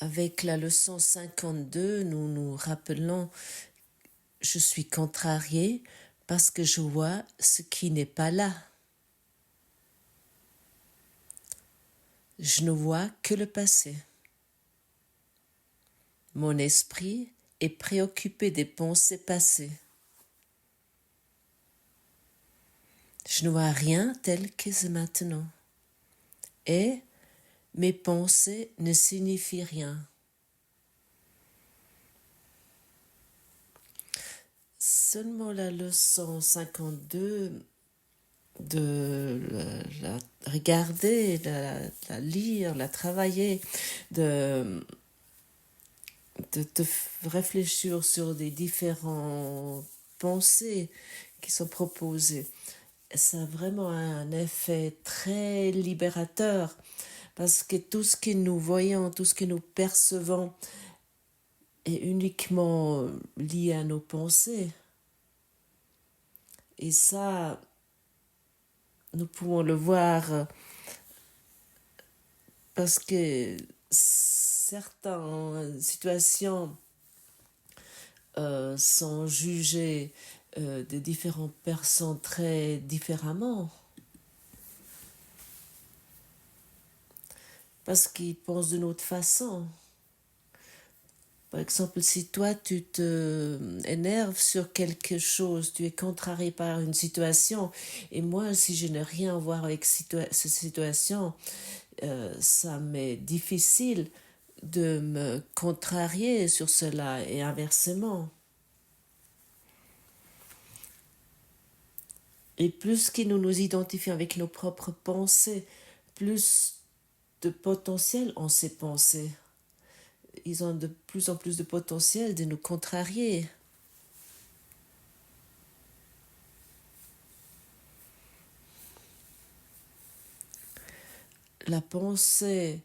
Avec la leçon 52, nous nous rappelons « Je suis contrarié parce que je vois ce qui n'est pas là. Je ne vois que le passé. Mon esprit est préoccupé des pensées passées. Je ne vois rien tel que c'est maintenant. Et mes pensées ne signifient rien. » Seulement la leçon 52, de la regarder, la lire, la travailler, de réfléchir sur des différentes pensées qui sont proposées. Ça a vraiment un effet très libérateur parce que tout ce que nous voyons, tout ce que nous percevons est uniquement lié à nos pensées. Et ça, nous pouvons le voir parce que certaines situations sont jugées de différentes personnes très différemment. Parce qu'ils pensent d'une autre façon. Par exemple, si toi tu te énerves sur quelque chose, tu es contrarié par une situation, et moi si je n'ai rien à voir avec cette situation, ça m'est difficile de me contrarier sur cela et inversement. Et plus que nous nous identifions avec nos propres pensées, plus de potentiel ont ces pensées. Ils ont de plus en plus de potentiel de nous contrarier. La pensée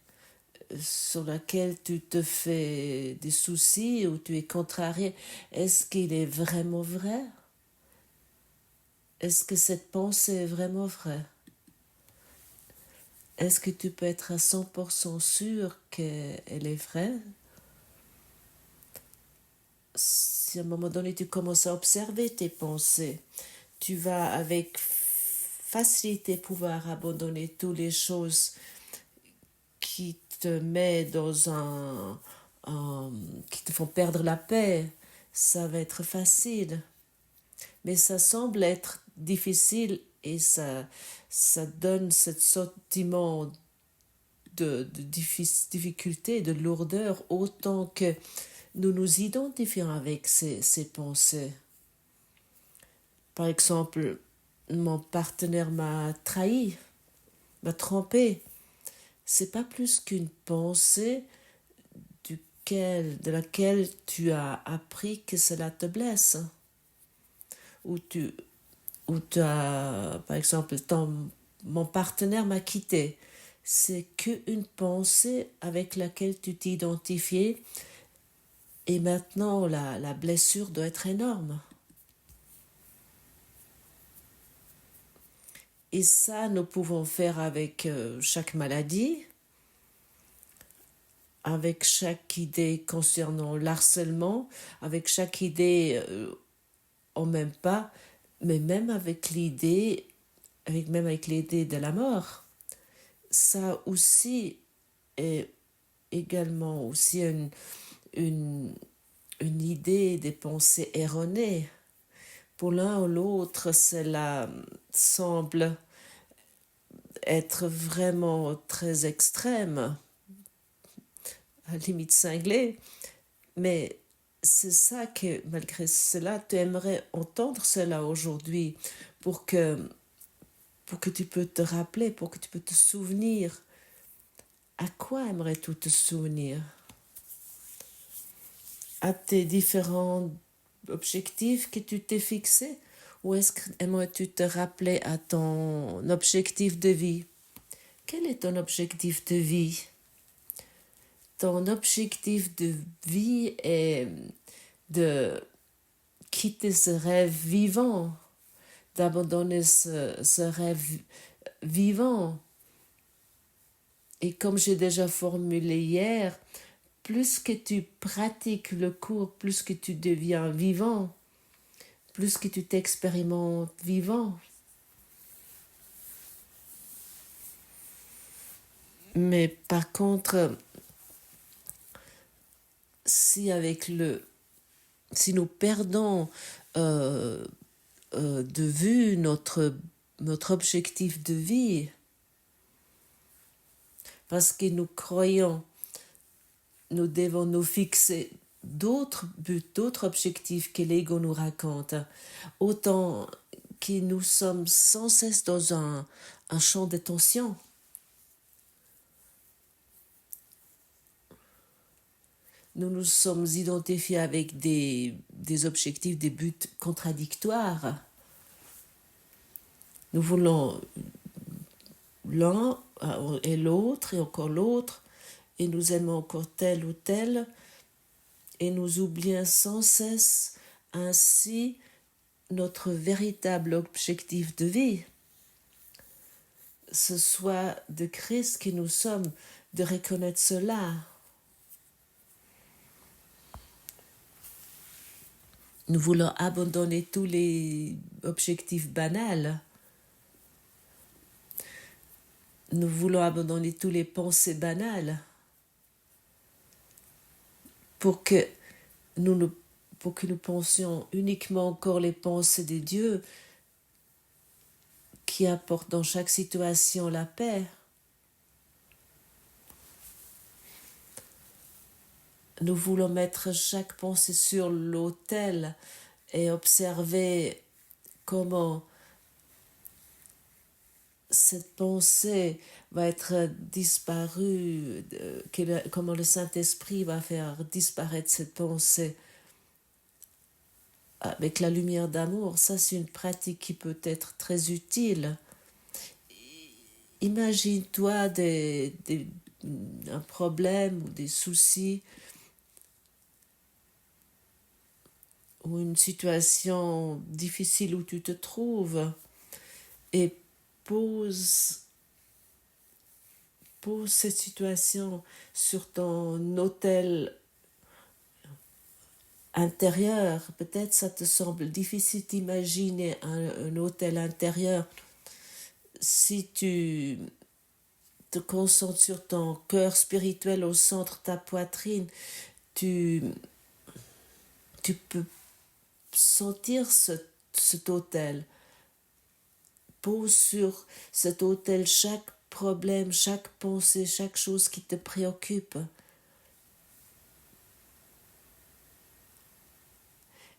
sur laquelle tu te fais des soucis ou tu es contrarié, est-ce qu'il est vraiment vrai? Est-ce que cette pensée est vraiment vraie? Est-ce que tu peux être à 100% sûr qu'elle est vraie? Si à un moment donné tu commences à observer tes pensées, tu vas avec facilité pouvoir abandonner toutes les choses qui te mettent dans qui te font perdre la paix. Ça va être facile. Mais ça semble être difficile et ça donne ce sentiment de difficulté, de lourdeur, autant que nous nous identifions avec ces pensées. Par exemple, mon partenaire m'a trahi, m'a trompé. C'est pas plus qu'une pensée de laquelle tu as appris que cela te blesse. Ou par exemple, mon partenaire m'a quitté. C'est qu'une pensée avec laquelle tu t'identifiais et maintenant la blessure doit être énorme. Et ça, nous pouvons faire avec chaque maladie, avec chaque idée concernant l'harcèlement, avec chaque idée en même pas, mais même avec l'idée de la mort. Ça aussi est également aussi une idée, des pensées erronées. Pour l'un ou l'autre, cela semble être vraiment très extrême, à la limite cinglé, mais c'est ça que, malgré cela, tu aimerais entendre cela aujourd'hui pour que tu peux te rappeler, pour que tu peux te souvenir. À quoi aimerais-tu te souvenir? À tes différents objectifs que tu t'es fixés? Ou est-ce que aimerais-tu te rappeler à ton objectif de vie? Quel est ton objectif de vie? Ton objectif de vie est de quitter ce rêve vivant, d'abandonner ce rêve vivant. Et comme j'ai déjà formulé hier, plus que tu pratiques le cours, plus que tu deviens vivant, plus que tu t'expérimentes vivant. Mais par contre, si nous perdons de vue notre objectif de vie, parce que nous croyons, nous devons nous fixer d'autres buts, d'autres objectifs que l'ego nous raconte, autant que nous sommes sans cesse dans un champ de tension. Nous nous sommes identifiés avec des objectifs, des buts contradictoires. Nous voulons l'un et l'autre et encore l'autre, et nous aimons encore tel ou tel, et nous oublions sans cesse ainsi notre véritable objectif de vie. Ce soit de Christ que nous sommes, de reconnaître cela. Nous voulons abandonner tous les objectifs banals. Nous voulons abandonner toutes les pensées banales pour que nous pensions uniquement encore les pensées de Dieu qui apportent dans chaque situation la paix. Nous voulons mettre chaque pensée sur l'autel et observer comment cette pensée va être disparue, comment le Saint-Esprit va faire disparaître cette pensée avec la lumière d'amour. Ça, c'est une pratique qui peut être très utile. Imagine-toi un problème ou des soucis ou une situation difficile où tu te trouves et pose cette situation sur ton autel intérieur. Peut-être ça te semble difficile d'imaginer un autel intérieur. Si tu te concentres sur ton cœur spirituel au centre de ta poitrine, tu peux sentir cet autel. Pose sur cet autel chaque problème, chaque pensée, chaque chose qui te préoccupe.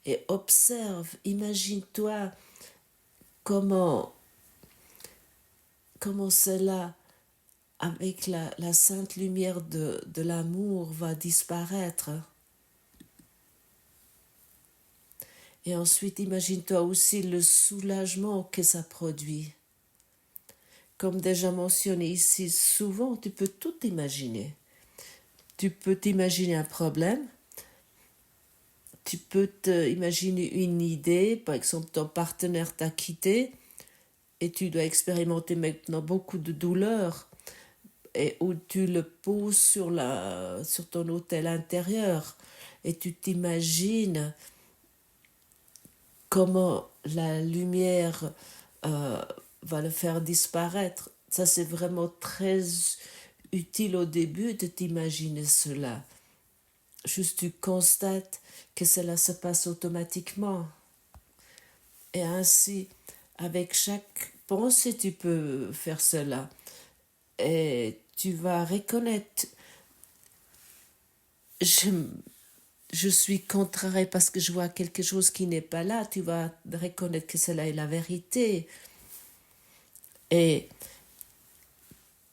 Et observe, imagine-toi comment cela, avec la sainte lumière de l'amour, va disparaître. Et ensuite, imagine-toi aussi le soulagement que ça produit. Comme déjà mentionné ici, souvent, tu peux tout imaginer. Tu peux t'imaginer un problème, tu peux imaginer une idée, par exemple, ton partenaire t'a quitté et tu dois expérimenter maintenant beaucoup de douleur et où tu le poses sur ton autel intérieur et tu t'imagines comment la lumière va le faire disparaître. Ça, c'est vraiment très utile au début de t'imaginer cela. Juste tu constates que cela se passe automatiquement. Et ainsi, avec chaque pensée, tu peux faire cela. Et tu vas reconnaître, je suis contrariée parce que je vois quelque chose qui n'est pas là. Tu vas reconnaître que cela est la vérité. Et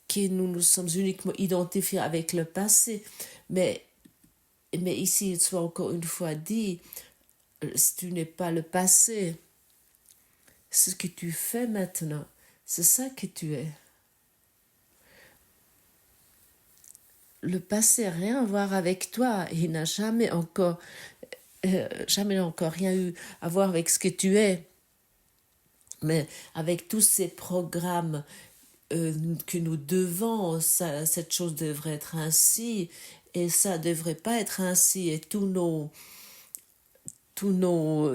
que nous nous sommes uniquement identifiés avec le passé. Mais ici, il soit encore une fois dit, tu n'es pas le passé. Ce que tu fais maintenant, c'est ça que tu es. Le passé n'a rien à voir avec toi. Il n'a jamais encore rien eu à voir avec ce que tu es. Mais avec tous ces programmes que nous devons, cette chose devrait être ainsi, Et ça ne devrait pas être ainsi. Et tous nos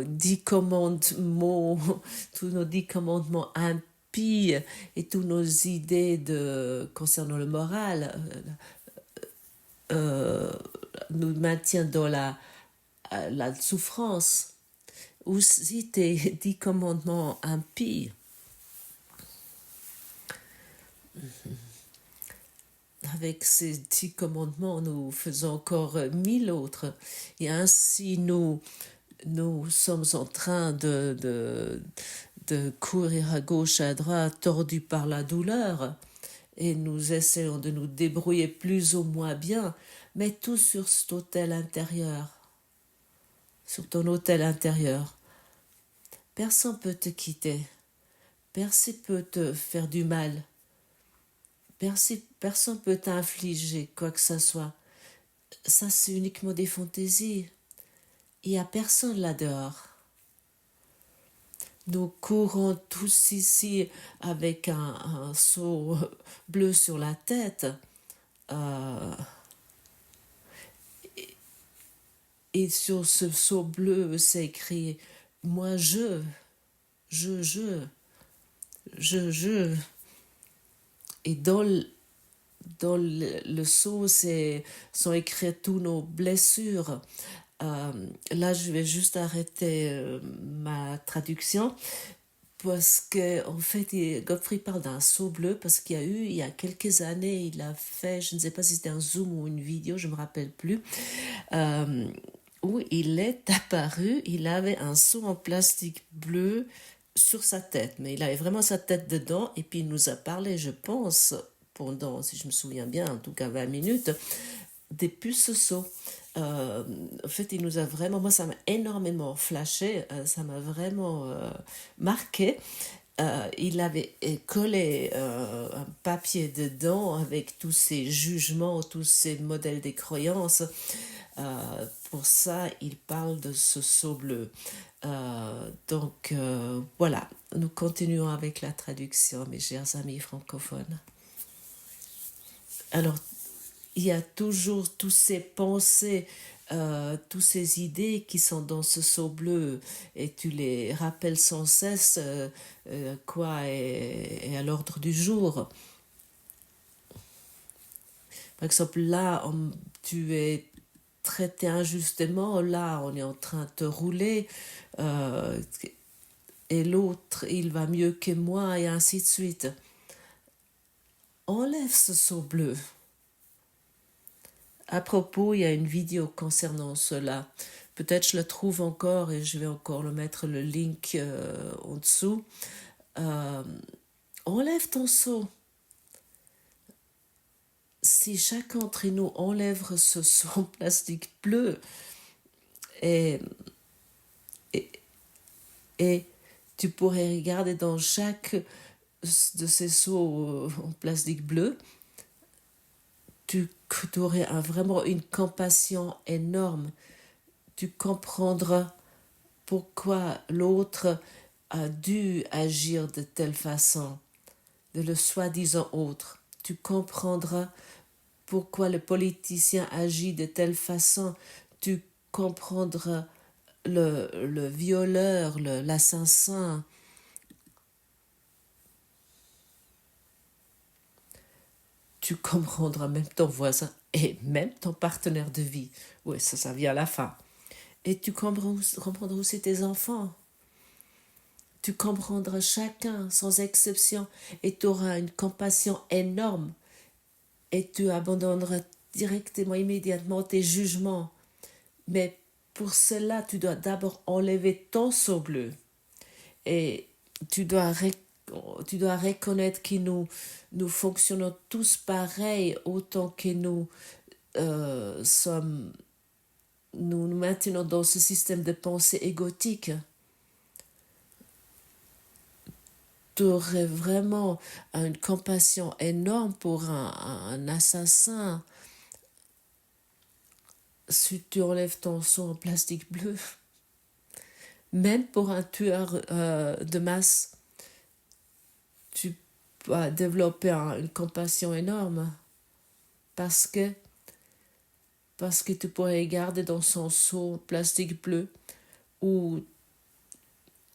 10 commandements, tous nos 10 commandements impies et toutes nos idées concernant le moral nous maintiennent dans la souffrance. Aussi tes 10 commandements impies. Avec ces 10 commandements, nous faisons encore 1000 autres. Et ainsi, nous sommes en train de courir à gauche, à droite, tordus par la douleur. Et nous essayons de nous débrouiller plus ou moins bien, mais tout sur cet autel intérieur. Sur ton autel intérieur. Personne ne peut te quitter. Personne ne peut te faire du mal. Personne ne peut t'infliger quoi que ce soit. Ça, c'est uniquement des fantaisies. Il n'y a personne là-dehors. Nous courons tous ici avec un seau bleu sur la tête. Et sur ce seau bleu, c'est écrit « Moi, je. » Et dans le seau, sont écrites toutes nos blessures. Là, je vais juste arrêter ma traduction parce que en fait, Godfrey parle d'un seau bleu parce il y a quelques années, il a fait, je ne sais pas si c'était un Zoom ou une vidéo, je ne me rappelle plus, où il est apparu, il avait un seau en plastique bleu sur sa tête, mais il avait vraiment sa tête dedans, et puis il nous a parlé, je pense, pendant, si je me souviens bien, en tout cas 20 minutes, des puces seaux. En fait, il nous a vraiment, moi ça m'a énormément flashé, ça m'a vraiment marqué. Il avait collé un papier dedans avec tous ces jugements, tous ces modèles des croyances. Pour ça, il parle de ce seau bleu. Donc voilà, nous continuons avec la traduction, mes chers amis francophones. Alors, il y a toujours toutes ces pensées, toutes ces idées qui sont dans ce seau bleu, et tu les rappelles sans cesse quoi est à l'ordre du jour. Par exemple, là, tu es traité injustement, là, on est en train de te rouler, et l'autre, il va mieux que moi, et ainsi de suite. Enlève ce seau bleu. À propos, il y a une vidéo concernant cela. Peut-être je le trouve encore et je vais encore le mettre le link en dessous. Enlève ton seau. Si chacun d'entre nous enlève ce seau en plastique bleu et tu pourrais regarder dans chaque de ces seaux en plastique bleu, tu aurais vraiment une compassion énorme. Tu comprendras pourquoi l'autre a dû agir de telle façon, de le soi-disant autre. Tu comprendras pourquoi le politicien agit de telle façon. Tu comprendras le violeur, l'assassin. Tu comprendras même ton voisin et même ton partenaire de vie. Oui, ça vient à la fin. Et tu comprendras aussi tes enfants. Tu comprendras chacun sans exception et tu auras une compassion énorme et tu abandonneras directement, immédiatement tes jugements. Mais pour cela, tu dois d'abord enlever ton seau bleu et tu dois reconnaître que nous fonctionnons tous pareil autant que nous nous maintenons dans ce système de pensée égotique. Tu aurais vraiment une compassion énorme pour un assassin si tu enlèves ton seau en plastique bleu. Même pour un tueur de masse, tu vas développer une compassion énorme parce que parce que tu pourrais garder dans son seau plastique bleu où,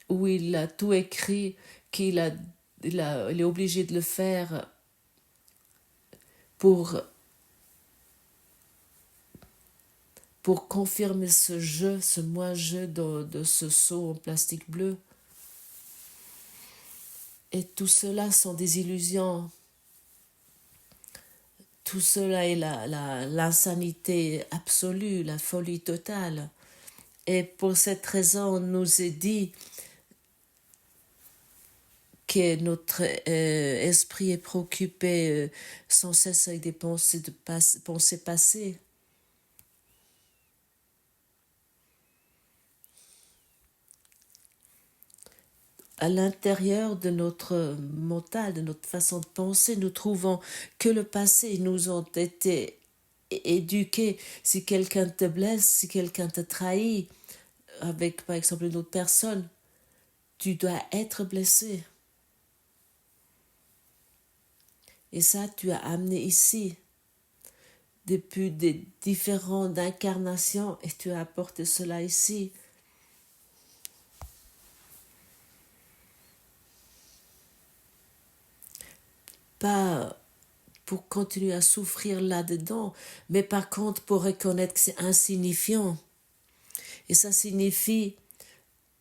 où il a tout écrit, il est obligé de le faire pour, pour confirmer ce jeu, ce moi-je de ce seau en plastique bleu. Et tout cela sont des illusions. Tout cela est l'insanité absolue, la folie totale. Et pour cette raison, on nous est dit que notre esprit est préoccupé sans cesse avec des pensées passées. À l'intérieur de notre mental, de notre façon de penser, nous trouvons que le passé. Nous ont été éduqués. Si quelqu'un te blesse, si quelqu'un te trahit, avec par exemple une autre personne, tu dois être blessé. Et ça, tu as amené ici, depuis des différentes incarnations, et tu as apporté cela ici. Pas pour continuer à souffrir là-dedans, mais par contre pour reconnaître que c'est insignifiant. Et ça signifie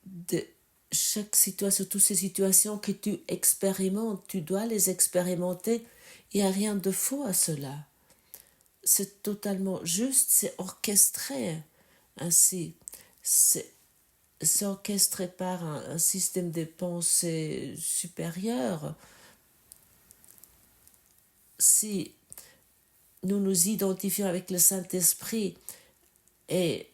de chaque situation, toutes ces situations que tu expérimentes, tu dois les expérimenter. Il n'y a rien de faux à cela. C'est totalement juste, c'est orchestré ainsi. C'est orchestré par un système de pensée supérieur. Si nous nous identifions avec le Saint-Esprit et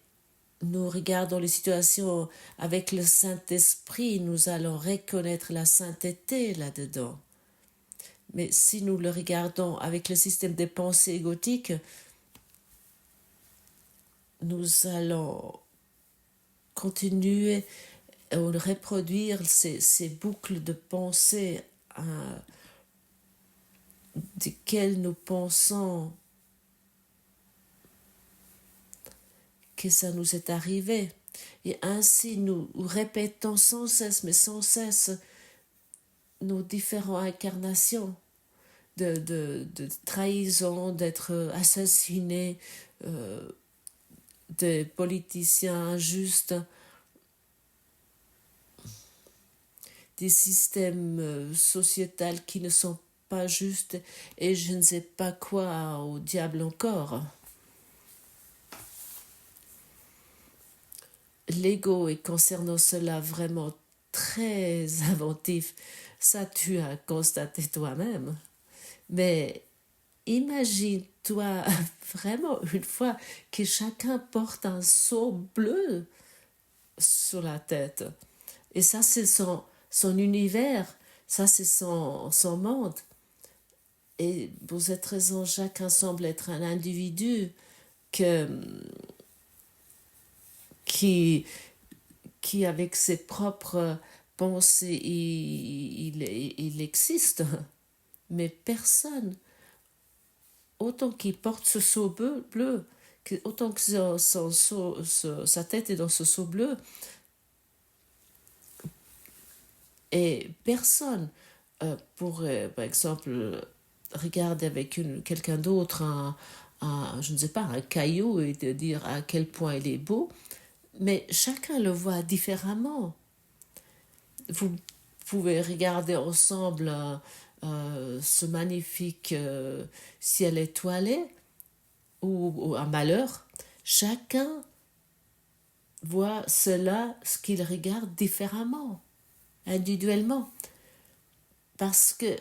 nous regardons les situations avec le Saint-Esprit, nous allons reconnaître la sainteté là-dedans. Mais si nous le regardons avec le système de pensée égotique, nous allons continuer à reproduire ces boucles de pensée desquelles nous pensons que ça nous est arrivé. Et ainsi, nous répétons sans cesse, mais sans cesse, nos différentes incarnations de trahison, d'être assassinés, des politiciens injustes, des systèmes sociétals qui ne sont pas justes, et je ne sais pas quoi au diable encore. L'ego est concernant cela vraiment très inventif. Ça, tu as constaté toi-même. Mais imagine-toi vraiment une fois que chacun porte un seau bleu sur la tête. Et ça, c'est son univers. Ça, c'est son monde. Et pour cette raison, chacun semble être un individu qui avec ses propres pensées, il existe. Mais personne, autant qu'il porte ce seau bleu, autant que sa tête est dans ce seau bleu, et personne pourrait, par exemple, regarder avec quelqu'un d'autre je ne sais pas, un caillou et de dire à quel point il est beau, mais chacun le voit différemment. Vous pouvez regarder ensemble ce magnifique ciel étoilé ou un malheur. Chacun voit cela, ce qu'il regarde différemment, individuellement. Parce que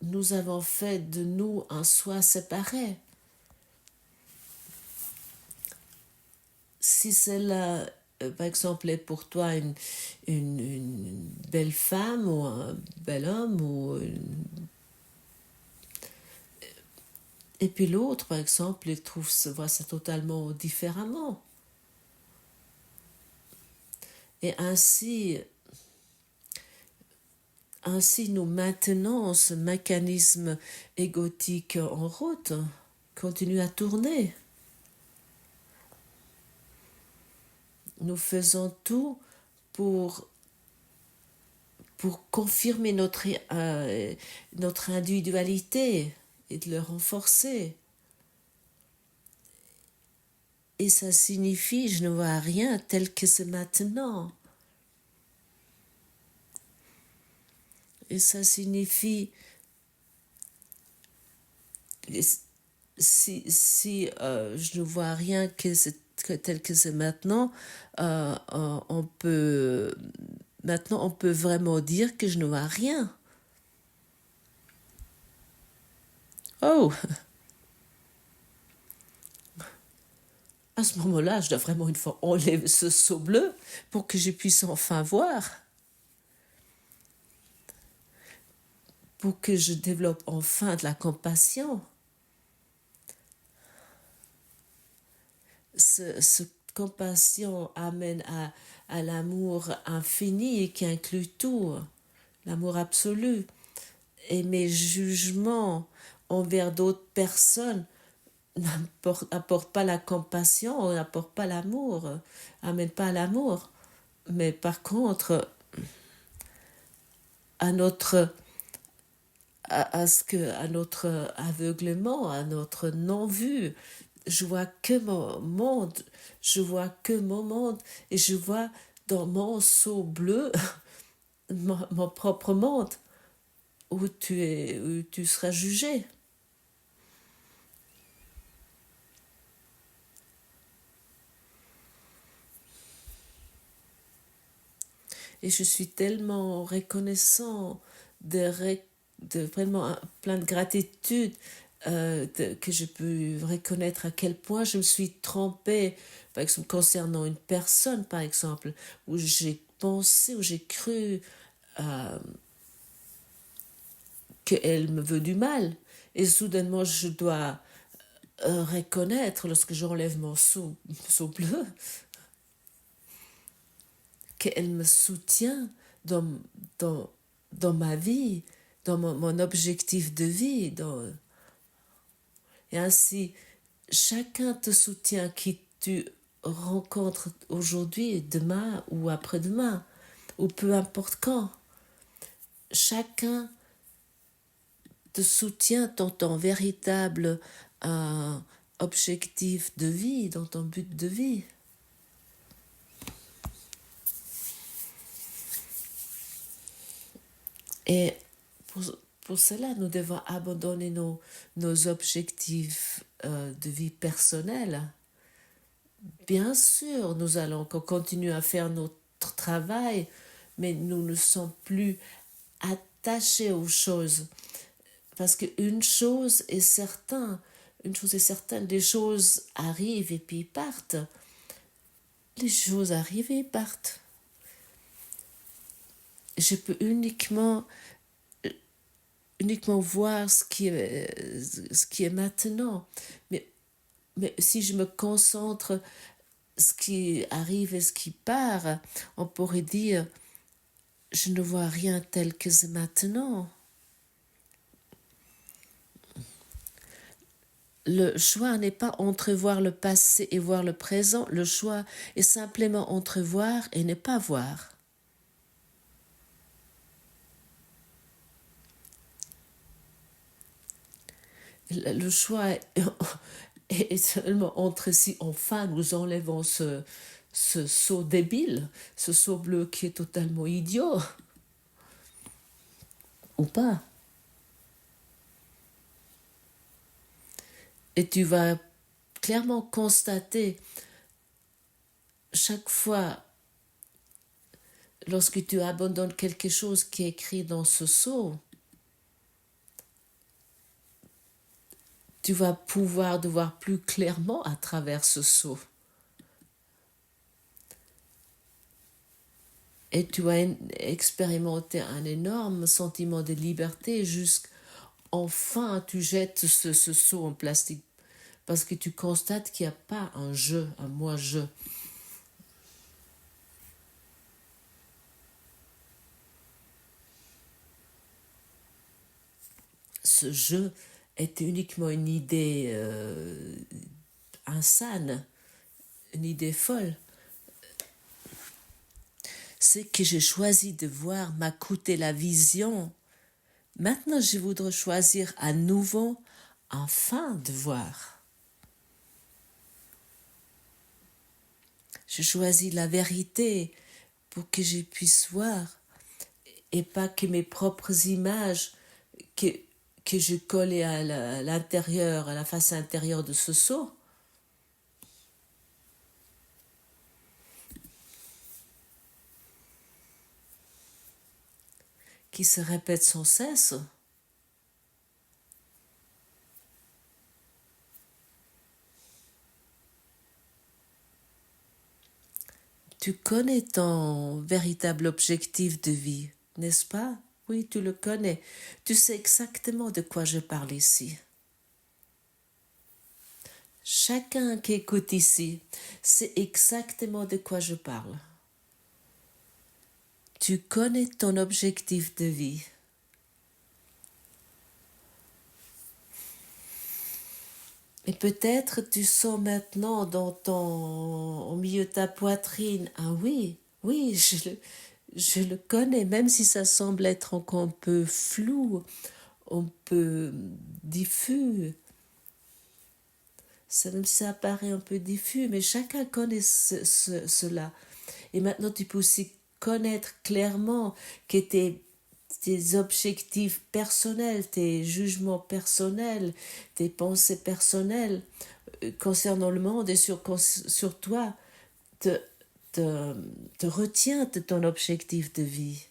nous avons fait de nous un soi séparé. Si cela, par exemple, est pour toi une belle femme ou un bel homme, et puis l'autre, par exemple, il voit ça totalement différemment. Et ainsi, Ainsi, nous maintenons ce mécanisme égotique en route, continue à tourner. Nous faisons tout pour confirmer notre individualité et de le renforcer. Et ça signifie, je ne vois rien tel que c'est maintenant. Et ça signifie, si je ne vois rien tel que c'est maintenant, maintenant on peut vraiment dire que je ne vois rien. Oh! À ce moment-là, je dois vraiment une fois enlever ce seau bleu pour que je puisse enfin voir. Pour que je développe enfin de la compassion. Cette compassion amène à l'amour infini et qui inclut tout, l'amour absolu. Et mes jugements envers d'autres personnes n'apportent pas la compassion, n'apportent pas l'amour, n'amènent pas à l'amour. Mais par contre, à notre aveuglement, à notre non-vue, je vois que mon monde, et je vois dans mon seau bleu mon propre monde où tu seras jugé. Et je suis tellement reconnaissant de vraiment plein de gratitude que je peux reconnaître à quel point je me suis trompée, par exemple concernant une personne, par exemple, où j'ai pensé, où j'ai cru qu'elle me veut du mal. Et soudainement, je dois reconnaître, lorsque j'enlève mon seau bleu, qu'elle me soutient dans, dans, dans ma vie, dans mon objectif de vie. Et ainsi, chacun te soutient qui tu rencontres aujourd'hui, demain ou après-demain, ou peu importe quand. Chacun te soutient dans ton véritable objectif de vie, dans ton but de vie. Et pour cela, nous devons abandonner nos objectifs de vie personnelle. Bien sûr, nous allons continuer à faire notre travail, mais nous ne sommes plus attachés aux choses. Parce qu'une chose est certaine, des choses arrivent et puis partent. Les choses arrivent et partent. Je peux uniquement voir ce qui est maintenant. Mais si je me concentre ce qui arrive et ce qui part, on pourrait dire je ne vois rien tel que c'est maintenant. Le choix n'est pas entrevoir le passé et voir le présent. Le choix est simplement entrevoir et ne pas voir. Le choix est seulement entre si enfin nous enlevons ce seau débile, ce seau bleu qui est totalement idiot, ou pas. Et tu vas clairement constater chaque fois lorsque tu abandonnes quelque chose qui est écrit dans ce seau, tu vas pouvoir de voir plus clairement à travers ce seau. Et tu vas expérimenter un énorme sentiment de liberté jusqu'enfin tu jettes ce seau en plastique parce que tu constates qu'il n'y a pas un je, un moi-je. ce je est uniquement une idée insane, une idée folle. C'est que j'ai choisi de voir m'a coûté la vision. Maintenant, je voudrais choisir à nouveau enfin de voir. Je choisis la vérité pour que je puisse voir et pas que mes propres images que je collais à l'intérieur, à la face intérieure de ce seau. Qui se répète sans cesse. Tu connais ton véritable objectif de vie, n'est-ce pas? Oui, tu le connais. Tu sais exactement de quoi je parle ici. Chacun qui écoute ici sait exactement de quoi je parle. Tu connais ton objectif de vie. Et peut-être tu sens maintenant au milieu de ta poitrine, ah oui, oui, je le connais, même si ça semble être encore un peu flou, un peu diffus. Même si ça paraît un peu diffus, mais chacun connaît cela. Et maintenant, tu peux aussi connaître clairement que tes objectifs personnels, tes jugements personnels, tes pensées personnelles concernant le monde et sur toi te retient de ton objectif de vie.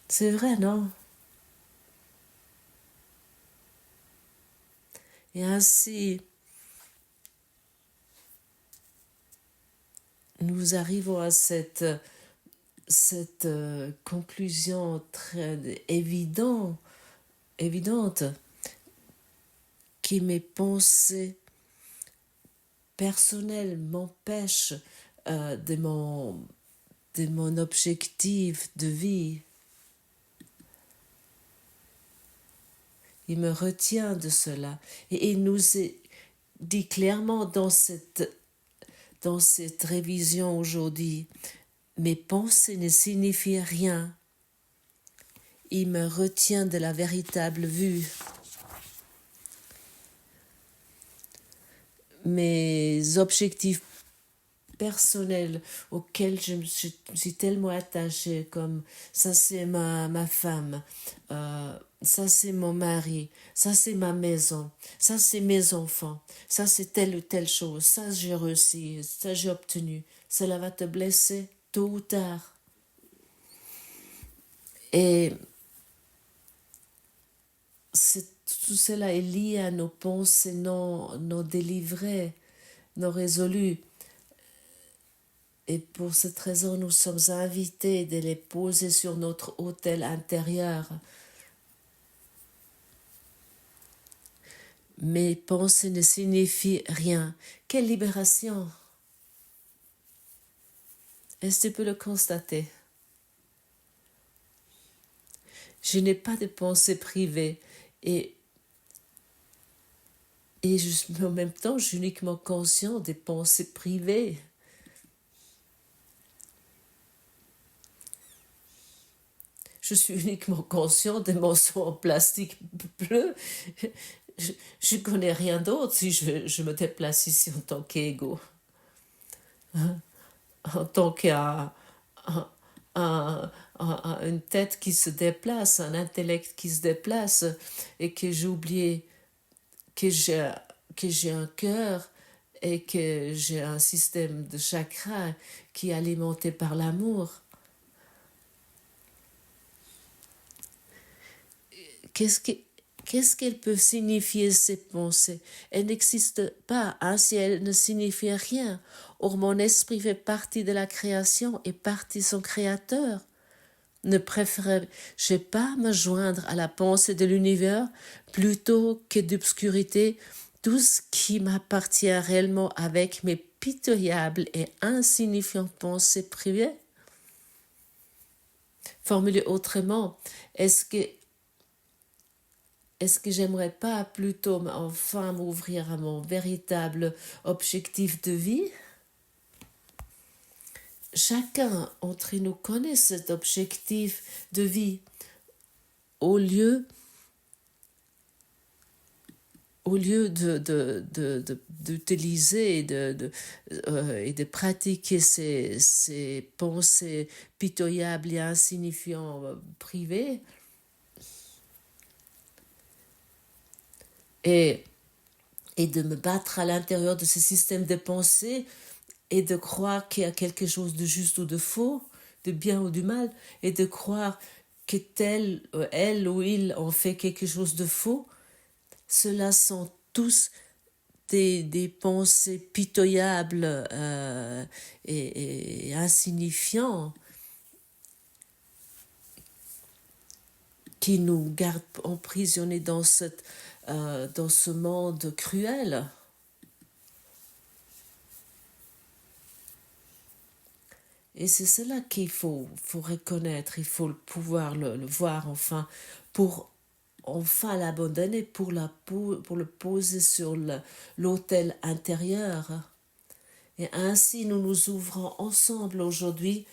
C'est vrai, non? Et ainsi, nous arrivons à cette conclusion très évidente qui mes pensées personnelles m'empêchent de mon objectif de vie. Il me retient de cela. Et il nous est dit clairement dans cette révision aujourd'hui, mes pensées ne signifient rien. Il me retient de la véritable vue. Mes objectifs personnels auxquels je me suis tellement attachée, comme ça c'est ma femme, ça c'est mon mari, ça c'est ma maison, ça c'est mes enfants, ça c'est telle ou telle chose, ça j'ai réussi, ça j'ai obtenu, cela va te blesser tôt ou tard. Et tout cela est lié à nos pensées non délivrées, non résolues. Et pour cette raison, nous sommes invités de les poser sur notre autel intérieur. Mes pensées ne signifient rien. Quelle libération! Est-ce que tu peux le constater? Je n'ai pas de pensée privée et en même temps, je suis uniquement conscient des pensées privées. Je suis uniquement conscient des morceaux en plastique bleu. Je ne connais rien d'autre si je me déplace ici en tant qu'ego. En tant qu'une tête qui se déplace, un intellect qui se déplace et que j'ai oublié que j'ai un cœur et que j'ai un système de chakras qui est alimenté par l'amour. Qu'est-ce qu'elles peuvent signifier, ces pensées? Elles n'existent pas, si elles ne signifient rien. Or, mon esprit fait partie de la création et partie son créateur. Ne préférerais-je pas me joindre à la pensée de l'univers plutôt que d'obscurité, tout ce qui m'appartient réellement avec mes pitoyables et insignifiantes pensées privées? Formulé autrement, est-ce que j'aimerais pas plutôt enfin m'ouvrir à mon véritable objectif de vie? Chacun d'entre nous connaît cet objectif de vie. Au lieu d'utiliser et de pratiquer ces pensées pitoyables et insignifiantes privées, et de me battre à l'intérieur de ce système de pensée et de croire qu'il y a quelque chose de juste ou de faux, de bien ou du mal, et de croire que elle ou il ont fait quelque chose de faux, cela sont tous des pensées pitoyables et insignifiants qui nous gardent emprisonnés dans ce monde cruel. Et c'est cela qu'il faut reconnaître, il faut pouvoir le voir enfin, pour enfin l'abandonner, pour le poser sur l'autel intérieur. Et ainsi, nous nous ouvrons ensemble aujourd'hui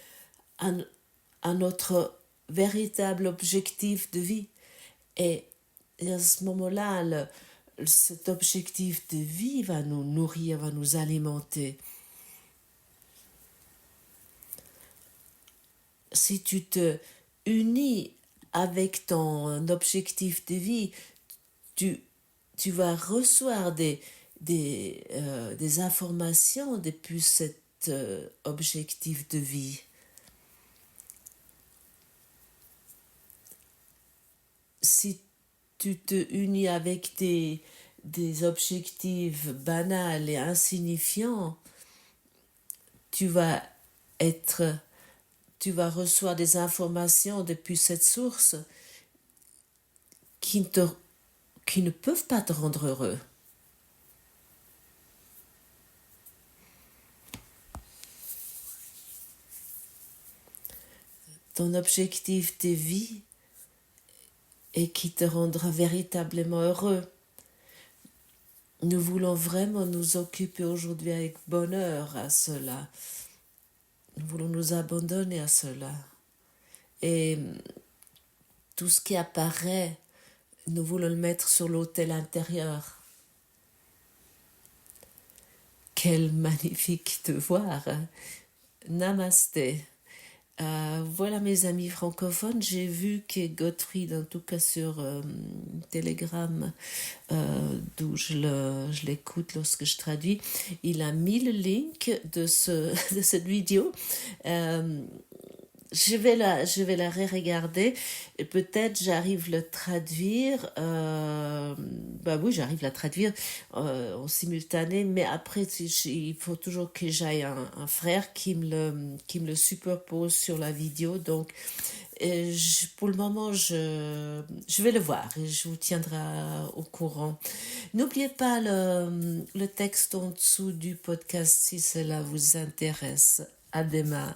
à notre véritable objectif de vie. Et à ce moment-là, cet objectif de vie va nous nourrir, va nous alimenter. Si tu te unis avec ton objectif de vie, tu vas recevoir des informations depuis cet objectif de vie. Si tu te unis avec des objectifs banals et insignifiants, tu vas recevoir des informations depuis cette source qui ne peuvent pas te rendre heureux. Ton objectif de vie et qui te rendra véritablement heureux. Nous voulons vraiment nous occuper aujourd'hui avec bonheur à cela. Nous voulons nous abandonner à cela. Et tout ce qui apparaît, nous voulons le mettre sur l'autel intérieur. Quel magnifique te voir. Namasté. Voilà mes amis francophones, j'ai vu que Gottfried, en tout cas sur Telegram, d'où je l'écoute lorsque je traduis, il a mis le link de cette vidéo. Je vais la re-regarder et peut-être j'arrive le traduire. Oui, j'arrive à la traduire en simultané, mais après il faut toujours que j'aille un frère qui me le superpose sur la vidéo. Donc pour le moment, je vais le voir et je vous tiendrai au courant. N'oubliez pas le texte en dessous du podcast si cela vous intéresse. À demain.